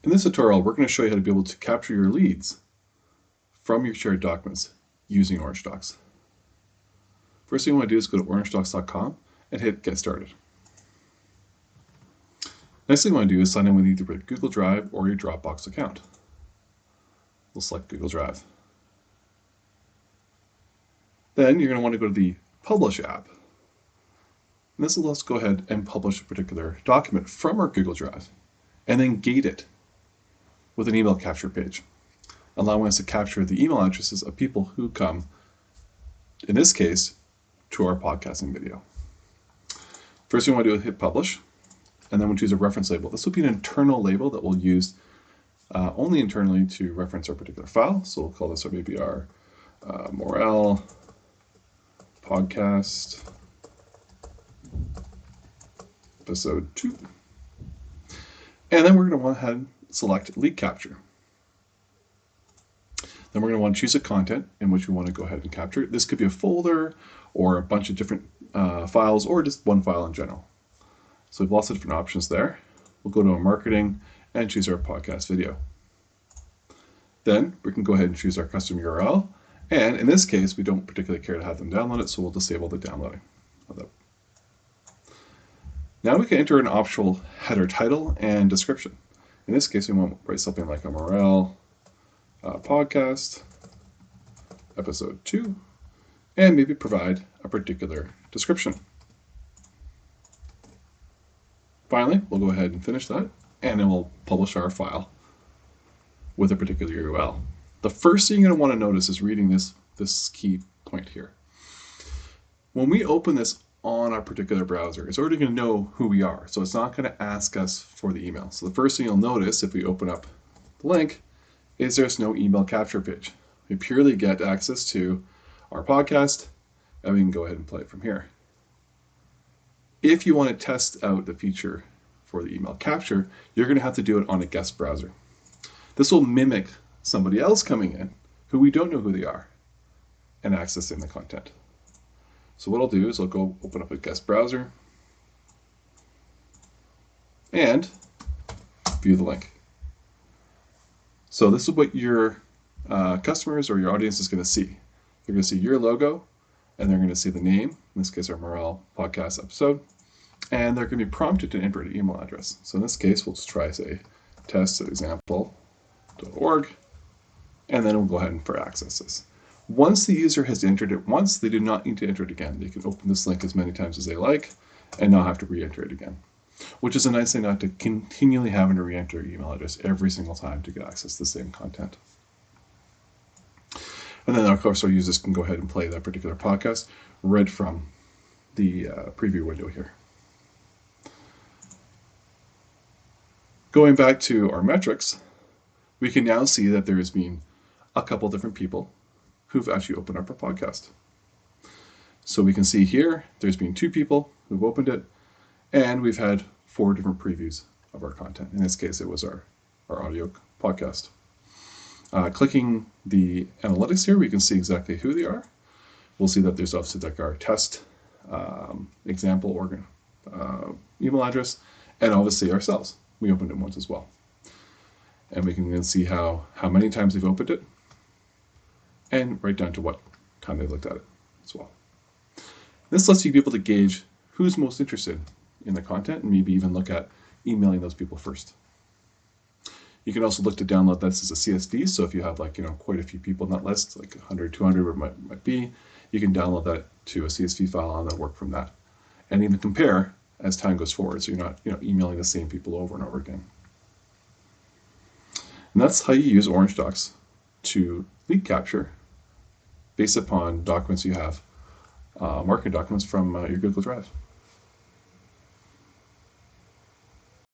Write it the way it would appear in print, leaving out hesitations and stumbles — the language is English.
In this tutorial, we're going to show you how to be able to capture your leads from your shared documents using Orange Docs. First thing you want to do is go to orangedocs.com and hit Get Started. Next thing you want to do is sign in with either Google Drive or your Dropbox account. We'll select Google Drive. Then you're going to want to go to the Publish app. And this will let us go ahead and publish a particular document from our Google Drive and then gate it with an email capture page, allowing us to capture the email addresses of people who come, in this case, to our podcasting video. First thing we want to do is hit Publish, and then we'll choose a reference label. This will be an internal label that we'll use only internally to reference our particular file. So we'll call this maybe our Morel podcast episode 2. And then we're going to want to select lead capture. Then we're going to want to choose a content in which we want to go ahead and capture. This could be a folder or a bunch of different files or just one file in general. So we have lots of different options there. We'll go to our marketing and choose our podcast video. Then we can go ahead and choose our custom URL. And in this case, we don't particularly care to have them download it, so we'll disable the downloading of that. Now we can enter an optional header title and description. In this case, we want to write something like a Morel podcast episode 2, and maybe provide a particular description. Finally, we'll go ahead and finish that, and then we'll publish our file with a particular URL. The first thing you're going to want to notice is reading this key point here. When we open this on our particular browser, it's already going to know who we are, so it's not going to ask us for the email. So the first thing you'll notice if we open up the link is there's no email capture page. We purely get access to our podcast, and we can go ahead and play it from here. If you want to test out the feature for the email capture, you're going to have to do it on a guest browser. This will mimic somebody else coming in who we don't know who they are and accessing the content. So what I'll do is I'll go open up a guest browser and view the link. So this is what your customers or your audience is going to see. They're going to see your logo, and they're going to see the name, in this case our Morel podcast episode, and they're going to be prompted to enter an email address. So in this case, we'll just try, say, test.example.org, and then we'll go ahead and access this. Once the user has entered it once, they do not need to enter it again. They can open this link as many times as they like and not have to re-enter it again, which is a nice thing, not to continually having to re-enter your email address every single time to get access to the same content. And then, of course, our users can go ahead and play that particular podcast right from the preview window here. Going back to our metrics, we can now see that there has been a couple different people who've actually opened up our podcast. So we can see here, there's been 2 people who've opened it, and we've had 4 different previews of our content. In this case, it was our audio podcast. Clicking the analytics here, we can see exactly who they are. We'll see that there's obviously like our test example email address, and obviously ourselves. We opened it once as well. And we can then see how many times they've opened it, and right down to what time they looked at it as well. This lets you be able to gauge who's most interested in the content and maybe even look at emailing those people first. You can also look to download this as a CSV. So if you have quite a few people in that list, like 100, 200, whatever it might be, you can download that to a CSV file and then work from that. And even compare as time goes forward, so you're not emailing the same people over and over again. And that's how you use Orange Docs to lead capture based upon documents you have, marketing documents from your Google Drive.